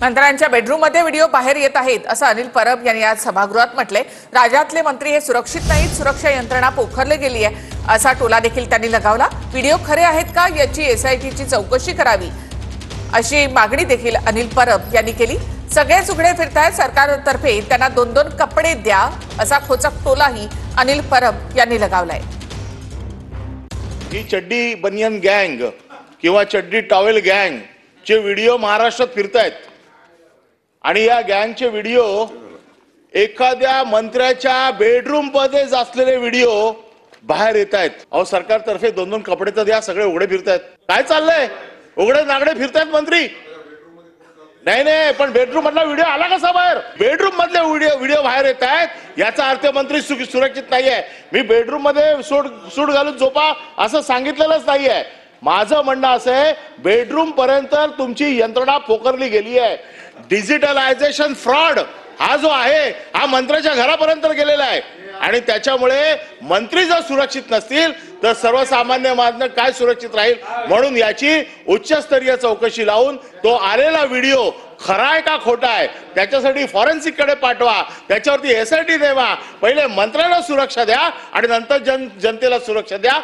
मंत्र्यांच्या बेडरूममध्ये व्हिडिओ बाहेर येत आहेत असं अनिल परब यांनी आज सभागृहात म्हटले। राज्यातले मंत्री हे सुरक्षित नाहीत, सुरक्षा यंत्रणा पोखरली गेली आहे असा टोला देखील त्यांनी लगावला। व्हिडिओ खरे आहेत का याची एसआयटीची चौकशी करावी अशी मागणी देखील अनिल परब यांनी केली। सगळेच उघडे फिरतायत, सरकारतर्फे त्यांना 2-2 कपडे द्या असा खोचक टोलाही अनिल परब यांनी लगावलाय। ही चड्डी बनियन गँग किंवा चड्डी टॉवेल गँग चे व्हिडिओ महाराष्ट्रात फिरतायत आणि या गँगचे व्हिडिओ एखाद्या मंत्र्याच्या बेडरूम मध्ये असलेले व्हिडिओ बाहेर येत आहेत। अहो, सरकारतर्फे 2-2 कपडे तर द्या, सगळे उघडे फिरतायत। काय चाललंय? उघडे नागडे फिरतायत मंत्री? नाही, पण बेडरूम मधला व्हिडिओ आला कसा बाहेर? बेडरूम मधले व्हिडिओ बाहेर येत आहेत याचा अर्थ मंत्री सुरक्षित नाहीये। मी बेडरूम मध्ये सूट घालून झोपा असं सांगितलेलंच नाहीये। माझं म्हणणं असं आहे, बेडरूम पर्यंत तुमची यंत्रणा पोखरली गेली आहे। डिजिटलायझेशन फ्रॉड हा जो आहे हा मंत्र्याच्या घरापर्यंत गेलेला आहे आणि त्याच्यामुळे मंत्री जर सुरक्षित नसतील तर सर्वसामान्य माणूस काय सुरक्षित राहील? म्हणून याची उच्चस्तरीय चौकशी लावून तो आलेला व्हिडिओ खरा आहे का खोटा आहे त्याच्यासाठी फॉरेन्सिक कडे पाठवा, त्याच्यावरती एसआयटी देवा। पहिले मंत्र्याला सुरक्षा द्या आणि नंतर जनतेला सुरक्षा द्या।